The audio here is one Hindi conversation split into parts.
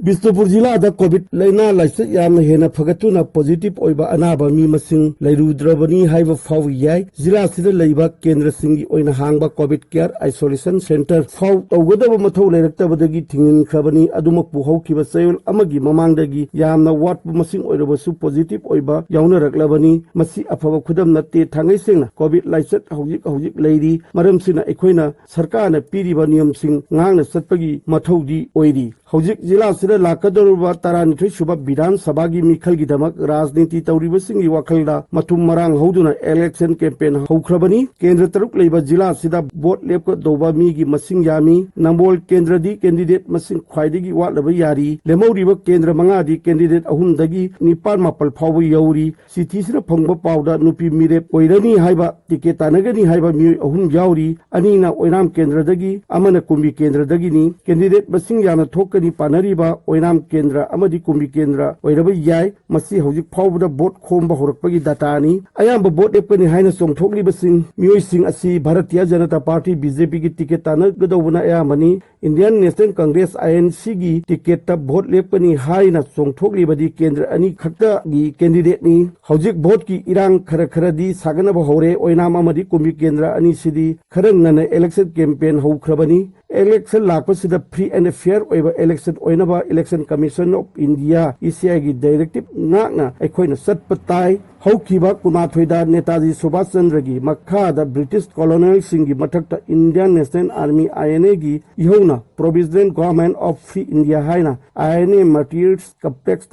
बिष्णुपुर जिला कोविड लाइना लाइसत याम हेना फगतुना पॉजिटिव ओइबा अनाबा मी मसिंग लैरुद्रबनी हाइबा फाव याय जिला सिदा लैबा केंद्र सिंगी ओइना हांगबा कोविड केयर आइसोलेशन सेंटर फाव तौगदब मथौ लेरक्तबदगी थिंगिन खबनी अदुमक बुहौखिबा चयुल अमगी ममांगदगी यामना वाटपु मसिंग ओइरबसु पॉजिटिव ओइबा याउना रक्लबनी मसी अफबा खुदम नत्ते थांगै सेंगना कोविड लाइसत हौजिक लैरी मरमसिना एखोइना सरकारना पीरिबा नियम सिंग ngang सत्पगी मथौदी ओइरी हौजिक जिला सिदा लाकदरुबा तारानिथै सुबा विधान सभा की मिखल की दमक राजनीति तौरिबसिंगी वखलदा मथुम मरांग हौदुना इलेक्शन कैंपेन हौख्रबनी केंद्र तरुक लेबा जिला सिदा वोट लेप दोबा मी की मसिंग यामी नंबोल केंद्र दी कैंडिडेट मसिंग ख्वाइदगी वाटलबा यारी लेमौरिबा केंद्र मंगा दी कैंडिडेट अहुमदगी निपाल मापल फाव यौरी सिथि सिदा फंगबा पावदा नुपी मिरेप ओइरनी हाइबा टिकेट तानगनी हाइबा मी अहुम यावरी अनीना ओइराम केंद्रदगी अमना कुंबी केंद्रदगिनी कैंडिडेट मसिंग याना थोकनी पानरीबा ओइराम केंद्र अमदी कुंबी केंद्र ओइरबा याय मसी हौजिक फावबदा बोट खोमबा होरकपगी डाटानी अयाम बोट एपकनी हाइना सोंगथोकलिबसिंग मियोइसिंग असि भारतीय जनता पार्टी बीजेपी की टिकेट तानगदौबना अयामनी इंडियन नेशनल कांग्रेस आईएनसी की टिकेट भोट लेपनी हाइना सोंगथोकलिबदी केंद्र अनी खक्तगी कैंडिडेटनी हौजिक भोट की इरांग खरदी सागनबा होरे ओइनाम अमदी कुंबी केंद्र अनी सिदी खरंगन इलेक्शन कैंपेन हौख्रबनी इलेक्शन लापसिदा फ्री एंड फेयर ओइबा इलेक्शन ओइनबा election commission of India ECI की डायरेक्टिव नाकना अखोइना सत्पताई हौखिबा कुमाथोइदा नेताजी सुभाष चंद्र की मखादा ब्रिटिश कॉलोनियल सिंह की मथक्ता इंडियन नेशनल आर्मी आईएनए की इहौना provisional government of free India हाइना आईएनए मटीरियल्स कॉम्प्लेक्स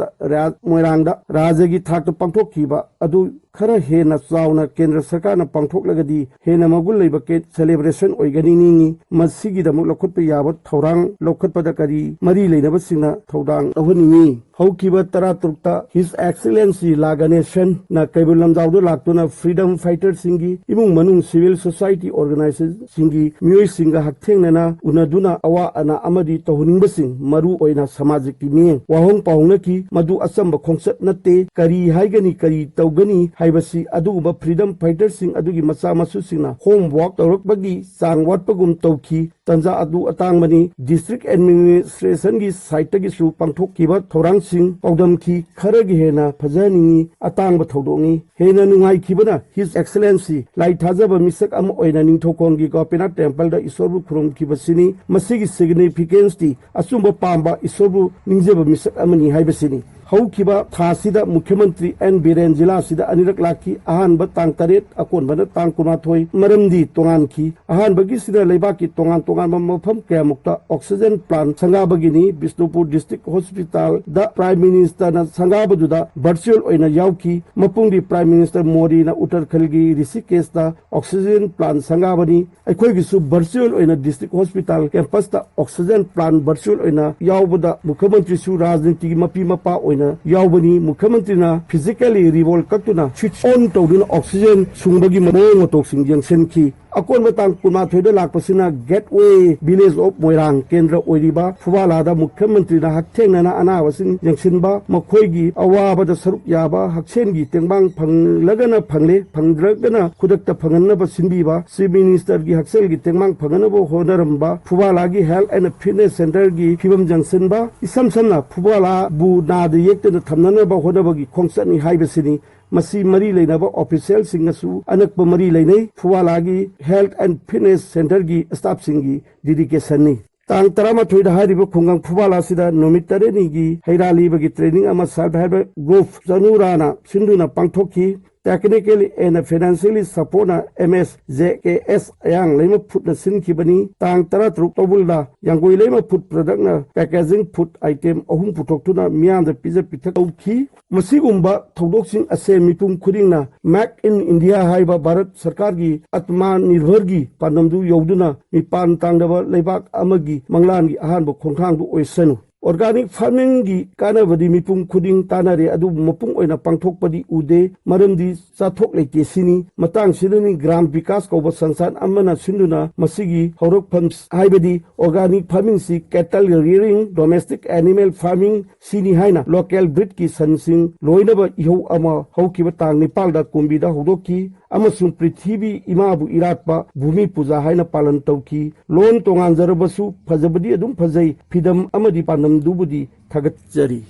मोइरांगदा राज्य की थाक पांथोखिबा अदु खरा हेना चावना केंद्र सरकार पांथोकलगदी हेना मगुल लेबा के सेलिब्रेशन ओइगनिनी मसिगिदमु लखुतप याबत थौरांग लखुतपदा करी मरी लेनबसिंगना थौदांग अहनिनी हौखिबा तरा तुरता हिज एक्सीलेंसी लागनेशन ना कैबुल लमजावदो लाक्तुना फ्रीडम फाइटर सिंगी इमुंग मनुंग सिविल सोसाइटी ऑर्गेनाइजेशन सिंगी मियोइ सिंगा हक्थेंगना उनदुना अवा अना अमदी तौहनिंगबसिंग मरु ओइना सामाजिक की मियें वाहोंग पाउंगकी मदु असंब खोंसत नत्ते करी हाइगनी करी तौगनी हाइबसी अदुगुबा फ्रीडम फाइटर सिंग अदुगी मचा मसुसिंगना होम वर्क तौरकबगी चांग वाटपगुम तौखी तंजा अदु अतांगमनी डिस्ट्रिक्ट एडमिनिस्ट्रेशन की साइट की सु पांथोखिबा थौरांग सिंग पौदमखी खरगी हेना फजनिंगी अतांग थौदोंगी हेना नुंगाइखिबना हिज एक्सीलेंसी लाई थाजबा मिसक अम ओइना निंथोकोंगी गोपेना टेंपल दा ईश्वरबु खुरुमखिबसिनी मसिगी सिग्निफिकेंस ती असुंबा पांबा ईश्वरबु निंजेबा मिसक अमनी हाइबसिनी हौखिबा थासिदा मुख्यमंत्री एन बीरेन जिला सिदा अनिरक लाखी अहानबा तांग तरेट अकोनबना तांग कुमाथोई मरमदी तोंगानखी अहानबगी सिदा लेबाकी तोंगान मफम कयामुक्ता ऑक्सीजन प्लांट संगाबगिनी बिष्णुपुर डिस्ट्रिक्ट हॉस्पिटल दा प्राइम मिनिस्टर ना संगाबदुदा वर्चुअल ओइना यावकी मपुंगी प्राइम मिनिस्टर मोदी ना उत्तराखंडगी ऋषिकेश दा ऑक्सीजन प्लांट संगाबनी अखोइगिसु वर्चुअल ओइना डिस्ट्रिक्ट हॉस्पिटल कैंपस दा ऑक्सीजन प्लांट वर्चुअल ओइना यावबदा मुख्यमंत्री सु राजनीति मपी मपा यावबनी मुख्यमंत्री फिजिकली रिवोल्व कक्तुना स्विच ऑन तौदुना ऑक्सीजन सुंबगी ममोंग मतोक्सिंग यंगसेनखी अकोन बतांग कुमाथोइदा लाकपसिना गेटवे विलेज ऑफ मोइरांग केंद्र ओइरिबा फुवालादा मुख्यमंत्री ना हक्थेंगना अनावसिन यंगसिनबा मखोइगी अवाबदा सरुक याबा हक्सेनगी तेंबांग फंगलगना फंगले फंगद्रगना खुदक्ता फंगनबा सिनबीबा चीफ मिनिस्टर की हक्सेलगी तेंबांग फंगनबो होनरमबा फुवालागी हेल्थ एंड फिटनेस सेंटर की फिबम जंगसिनबा इसमसमना फुवाला बु नाद येक्तना थमननबा होनबगी खोंगसनी हाइबसिनी मसी मरी लेनबा ऑफिशियल सिंगसु अनकप मरी लेनै फुवालागी हेल्थ एंड फिटनेस सेंटर की स्टाफ सिंगी डेडिकेशन नि तांग तरामाथोइदा हारिबा खुंगांग फुवाला सिदा नोमित तरेनिगी हैरालीबगी ट्रेनिंग अमा सेल्फ हेल्प ग्रुप जनुराना सिंधुना पांथोखी technically and financially support MSJKS अयांग लेम फुट सिनखिबनी तांग तरा तरुक तौबुलदा यांगोई लेम फुट प्रोडक्ट ना पैकेजिंग फुट आइटम अहुम पुथोक्तुना मियामदा पिजे पिथकौखी मसिगुम्बा थौदोकसिंग असे मिपुम खुदिंगना मेक इन इंडिया हाइबा भारत सरकार की आत्मनिर्भर की पानमदु यौदुना मिपान तांगदबा लेबाक अमगी मंगलान की अहानबो खोंथांगदु ओइसनु ऑर्गेनिक फार्मिंग की कानबदी मिपुम खुदिंग तानारे अदु मपुंग ओइना पांथोकपदी उदे मरमदी चाथोक लेते सिनी मतंग सिदनी ग्राम विकास कौब संस्थान अमना सिंधुना मसिगी हौरकफम हाइबदी ऑर्गेनिक फार्मिंग सी cattle rearing domestic animal farming सिनी हाइना लोकल ब्रीड की सनसिंग लोइनबा इहौ अमा हौकिबा तांग नेपालदा कुंबीदा हौदोकी अमसुंग पृथ्वी इमाबु इराटपा भूमि पूजा हाइना पालन तौकी लोन तोंगानजरबसु फजबदी अदुम फजै फिदम अमदी पानम दुबुदी थागतजरी।